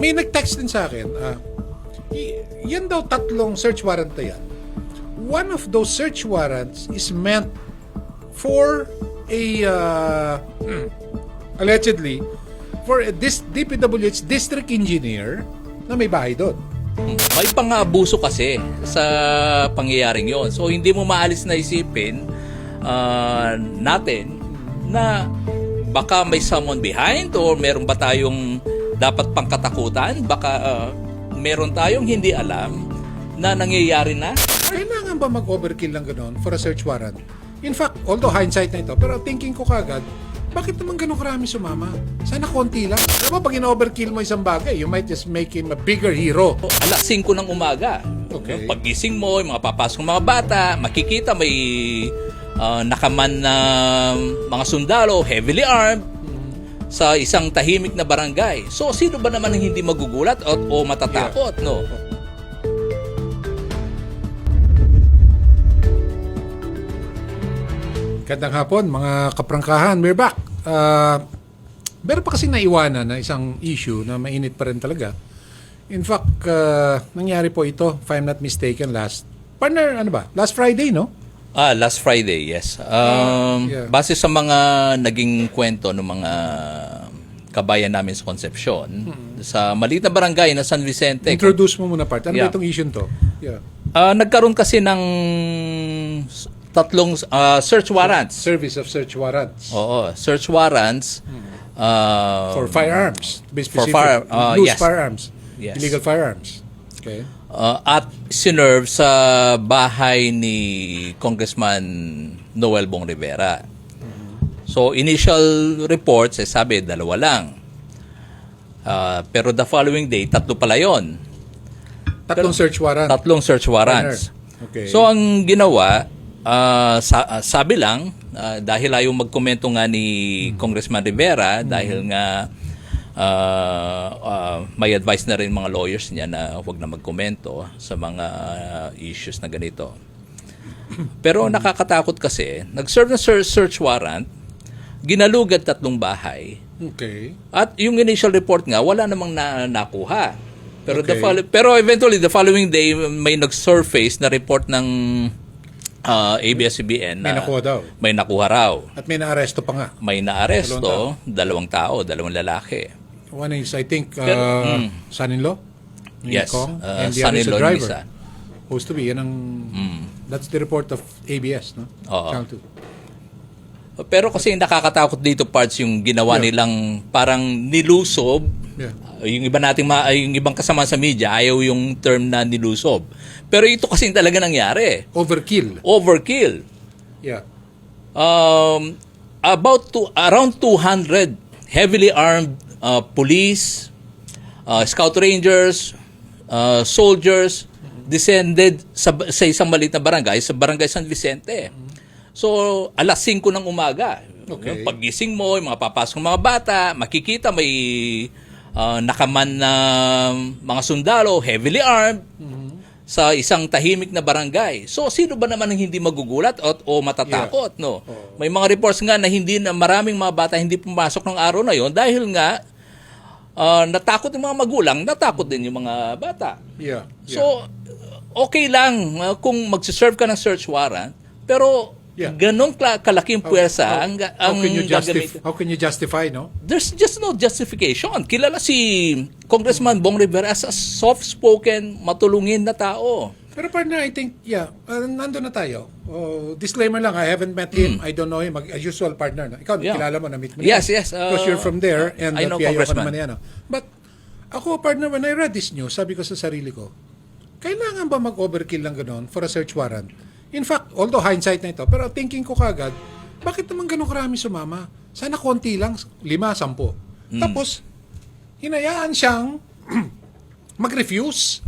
may nag-text din sa akin, yan daw tatlong search warrant na yan. One of those search warrants is meant for a, allegedly, for this DPWH district engineer na may bahay doon. May pang-aabuso kasi sa pangyayaring yon. So hindi mo maalis na isipin natin na baka may someone behind or meron ba tayong dapat pang katakutan? Baka meron tayong hindi alam na nangyayari na? Kailangan ba mag-overkill lang gano'n for a search warrant? In fact, although hindsight na ito, pero thinking ko kagad, bakit naman ganun karami sumama? Sana konti lang. Diba pag in-overkill mo isang bagay, you might just make him a bigger hero. Alas 5 ng umaga. Okay. Paggising mo, yung mga papasok mga bata, makikita may nakaman na mga sundalo, heavily armed, sa isang tahimik na barangay. So, sino ba naman ang hindi magugulat o matatakot, no? Gandang hapon, mga kaprangkahan. We're back. Meron pa kasi naiwanan na isang issue na mainit pa rin talaga. In fact, nangyari po ito, if I'm not mistaken, last Friday, no? Last Friday, yes. Yeah. Base sa mga naging kwento ng mga kabayan namin sa Concepcion, sa maliit na barangay na San Vicente. Introduce mo muna part. Ano Yeah. ba itong issue to? Yeah. Nagkaroon kasi ng tatlong search warrants. Service of search warrants. Oo, search warrants. For firearms. To be For specific. Loose yes. firearms. Yes. Illegal firearms. Okay. At sinerve sa bahay ni Congressman Noel Bong Rivera. So, initial reports, sabi, 2 lang. Pero the following day, 3 pala yun. Tatlong search warrant. Tatlong search warrants. Okay. So, ang ginawa, sabi lang, dahil ayaw magkomento nga ni Congressman Rivera, dahil nga may advice na rin mga lawyers niya na huwag na magkomento sa mga issues na ganito. Pero nakakatakot kasi, nag-serve na search warrant, ginalugad 3 bahay, Okay. at yung initial report nga, wala namang nakuha. Pero, Okay. pero eventually, the following day, may nag-surface na report ng ABS-CBN na May nakuha daw. may nakuha raw. At may naaresto pa nga. May naaresto, 2 tao, 2 lalaki. One is, I think, Pero, son-in-law? Ni Yes, Kong, and the other is a son-in-law driver. yung isa. Supposed to be, yan ang, that's the report of ABS, no? Oo. Channel 2. Pero kasi nakakatakot dito parts yung ginawa nilang parang nilusob. Yeah. Yung iba nating yung ibang kasama sa media ayaw yung term na nilusob. Pero ito kasi talaga nangyari. Overkill. Overkill. Yeah. Around 200 heavily armed police, scout rangers, soldiers descended sa isang maliit na barangay, sa Barangay San Vicente. So, alas 5 ng umaga. Okay. Paggising mo, yung mga papasok ng mga bata, makikita may nakaman na mga sundalo, heavily armed, sa isang tahimik na barangay. So, sino ba naman ang hindi magugulat o matatakot, no? May mga reports nga na maraming mga bata hindi pumasok ng araw na yon dahil nga natakot yung mga magulang, natakot din yung mga bata. Yeah. So, okay lang kung magsiserve ka ng search warrant, pero ganong kalaking puwersa ang gagamitin. How can you justify, no? There's just no justification. Kilala si Congressman Bong Rivera as a soft-spoken, matulungin na tao. Pero partner, I think, nandun na tayo. Disclaimer lang, I haven't met him. I don't know him. As usual partner. No? Ikaw, Yeah. kilala mo, na-meet mo Yes, na. yes. Because you're from there, and I know PIO ka Congressman. naman yan. No? But, ako, partner, when I read this news, sabi ko sa sarili ko, kailangan ba mag-overkill lang gano'n for a search warrant? In fact, although hindsight na ito, pero thinking ko kagad, bakit naman ganun karami sumama? Sana konti lang, 5, 10. Tapos, hinayaan siyang mag-refuse.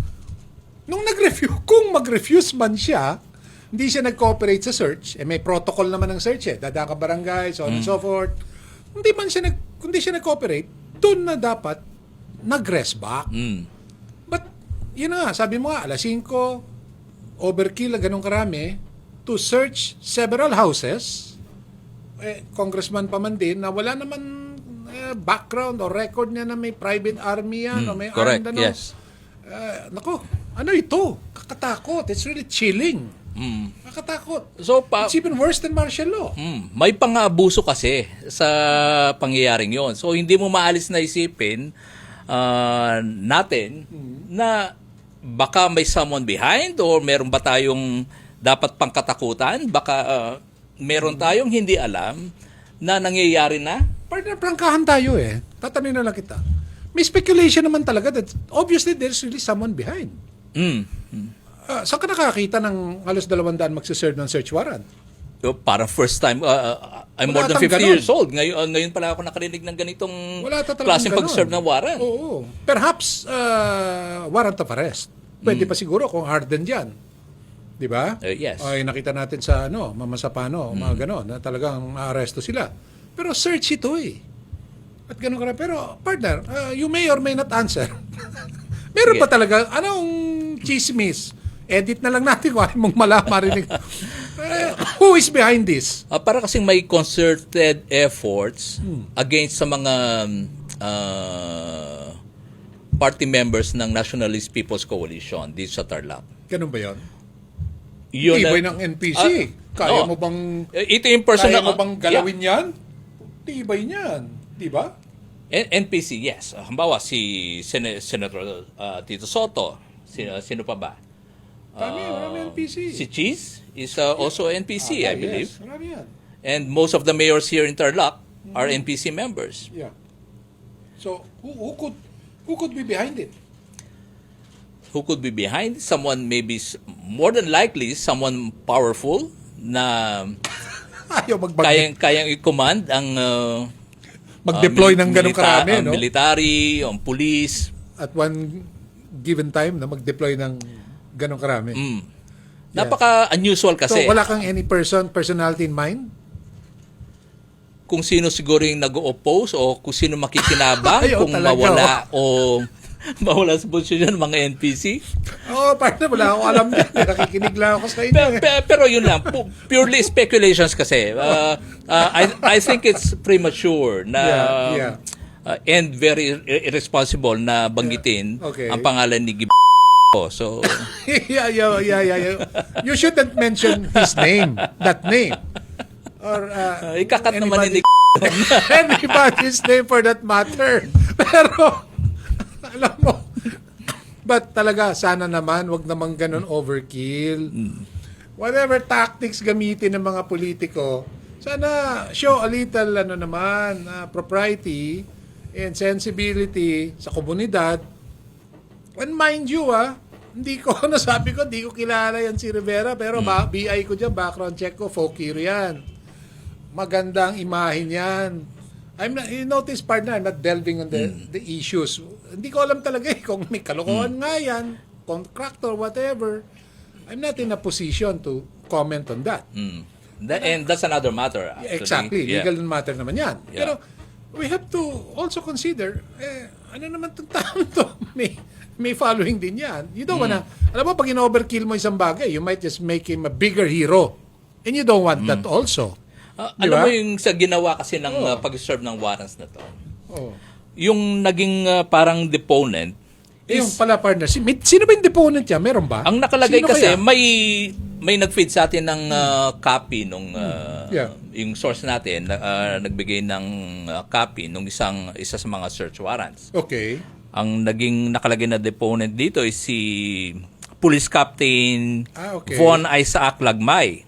Kung mag-refuse man siya, hindi siya nag-cooperate sa search, may protocol naman ng search Dadaka barangay, so on and so forth. Kundi siya nag-cooperate, doon na dapat nag-rest back. But, yun na nga, sabi mo nga, alas 5, overkill, ganun karami, to search several houses, congressman pa man din, na wala naman background o record niya na may private army yan o may correct, armed yes. Nako, ano ito? Kakatakot. It's really chilling. Kakatakot. So, It's even worse than martial law. may pang-abuso kasi sa pangyayaring yon. So, hindi mo maalis na isipin natin na baka may someone behind or meron ba tayong dapat pang katakutan? Baka meron tayong hindi alam na nangyayari na? Partner, prangkahan tayo eh. Tatanungin na lang kita. May speculation naman talaga that obviously there's really someone behind. Saan ka nakakita ng halos 200 magsiserve ng search warrant? So, parang first time, I'm more than 50 ganun. years old. Ngayon pala ako nakarinig ng ganitong Wala talagang klaseng ganun. pag-serve ng warrant. Oo. Perhaps warrant of arrest. Pwede pa siguro kung hardened yan. Di ba? Yes. Ay, nakita natin sa Mamasapano, mga ganon, na talagang maaresto sila. Pero search ito eh. At ganun ka na. Pero, partner, you may or may not answer. Meron Sige. pa talaga, anong chismis? Edit na lang natin kung ayaw mong marinig. Who is behind this? Para kasing may concerted efforts against sa mga party members ng Nationalist People's Coalition dito sa Tarlac. Ganun ba yun? Yun Tibay na- ng NPC. Kaya mo bang Ito yung person kaya na... mo bang galawin yan? Tibay niyan. Di ba? NPC, yes. Halimbawa, si Senator Tito Soto. Sino pa ba? Marami NPC. Si Cheese is also NPC, I believe. Yes, marami yan. And most of the mayors here in Tarlac are NPC members. Yeah. So, who could be behind it? Who could be behind? Someone maybe, more than likely, someone powerful na Ayaw magbagay. kayang i-command ang Mag-deploy ng ganong karami, ang no? military, ang police. At one given time na mag-deploy ng ganong karami. Napaka-unusual So, kasi. wala kang any personality in mind? Kung sino siguro yung nag-oppose o kung sino makikinabang, Ay, kung talaga, mawala o mawala sa posisyon ng mga NPC. Partner, wala akong alam din. Nakikinig lang ako sa inyo. Pero yun lang, purely speculations kasi. I think it's premature na Yeah. and very irresponsible na banggitin Okay. ang pangalan ni Gib. So, yeah. You shouldn't mention his name, that name. Or ikakat naman ni anybody's name for that matter. Pero, alam mo, but talaga, sana naman, wag naman ganun overkill. Whatever tactics gamitin ng mga politiko, sana show a little, propriety and sensibility sa komunidad. And mind you, hindi ko, nasabi ko, hindi ko kilala yan si Rivera, pero BI ko dyan, background check ko, folkier yan. Magandang imahin yan. You notice, partner, I'm not delving on the issues. Hindi ko alam talaga kung may kalokohan nga yan, contractor, whatever. I'm not in a position to comment on that. And that's another matter. Actually. Exactly. Yeah. Legal matter naman yan. Yeah. Pero we have to also consider, ano naman itong taon to? May following din yan. You don't wanna, alam mo, pag in-overkill mo isang bagay, you might just make him a bigger hero. And you don't want that also. Di Alam ba? mo yung sa ginawa kasi ng pag-serve ng warrants na to. Oh. Yung naging parang deponent Yung is, pala, partner, sino ba yung deponent niya? Meron ba? ang nakalagay Sino kasi kaya? may nag-feed sa atin ng copy nung Yeah. yung source natin nagbigay ng copy nung isa sa mga search warrants. Okay. Ang naging nakalagay na deponent dito is si Police Captain Okay. Von Isaac Lagmay,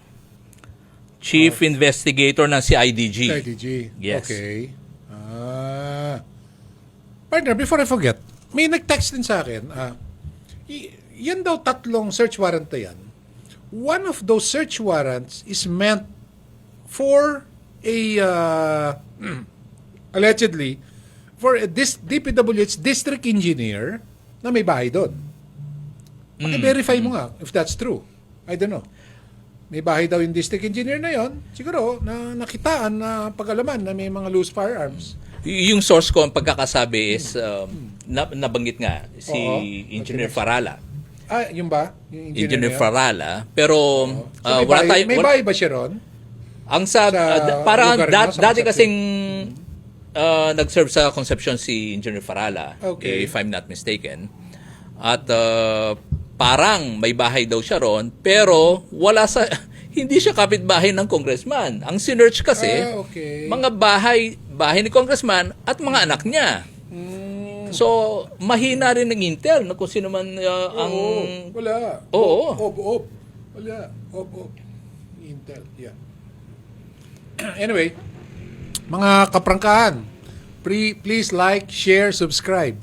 Chief Investigator ng CIDG. IDG. Yes. Okay. Partner, before I forget, may nag-text din sa akin, yan daw 3 search warrant na yan. One of those search warrants is meant for a, allegedly, for a DPWH district engineer na may bahay doon. Paki-verify mo nga if that's true. I don't know. May bahay daw yung district engineer na yon, siguro na nakitaan na pag-alaman na may mga loose firearms. Yung source ko, ang pagkakasabi is, nabanggit nga, si Oo. Engineer Farala. Yung ba? Yung Engineer na yun? Farala. Pero, So, may wala bahay, tayo... may bahay ba siya ron? Ang sa parang lugar mo, sa dati conception? kasing nag-serve sa Concepcion si Engineer Farala, Okay. if I'm not mistaken. At parang may bahay daw siya ron, pero wala sa hindi siya kapitbahay ng congressman. Ang sinearch kasi, Okay. mga bahay ni congressman at mga anak niya. So, mahina rin ng intel na kung sino man ang... Wala. Oo. Op. Wala. Op. Intel. Yeah. Anyway, mga kaprangkahan, please like, share, subscribe.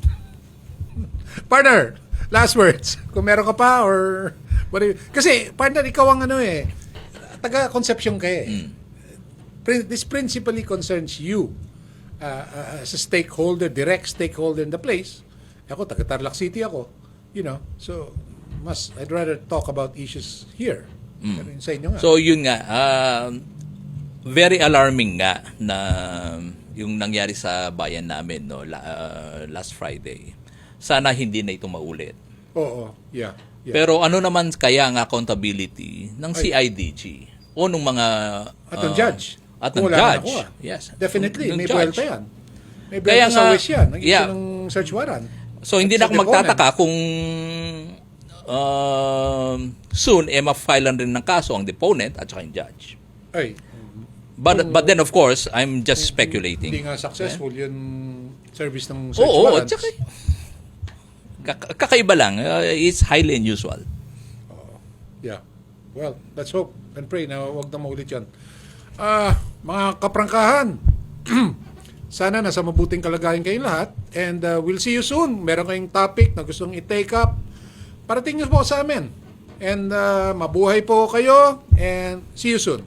Partner, last words. Kung meron ka pa or... Kasi, partner, ikaw ang taga-conception ka eh. This principally concerns you. As a stakeholder, direct stakeholder in the place. Ako, taga-Tarlac City ako. So, I'd rather talk about issues here. Pero yun sa inyo nga. So, yun nga. Very alarming nga na yung nangyari sa bayan namin last Friday. Sana hindi na ito maulit. Oo. Yeah. Pero ano naman kaya ang accountability ng CIDG o ng mga... At ng judge. At Kung ng wala na judge. nakuha. Yes. Definitely. Ng May judge. buwelta yan. May Kaya buwelta sa nga, wish yan. Nag-issue yeah. ng search warrant. So, hindi na ako magtataka kung soon, ma-filean rin ng kaso ang deponent at saka yung judge. Ay. But then, of course, I'm just speculating. Hindi nga successful yung service ng search Oo, warrants. at saka kakaiba lang. It's highly unusual. Yeah. Well, let's hope and pray na wag na maulit yan. Mga kaprangkahan, sana nasa mabuting kalagayan kayong lahat and we'll see you soon. Meron kayong topic na gustong i-take up, parating niyo po sa amin. And mabuhay po kayo and see you soon.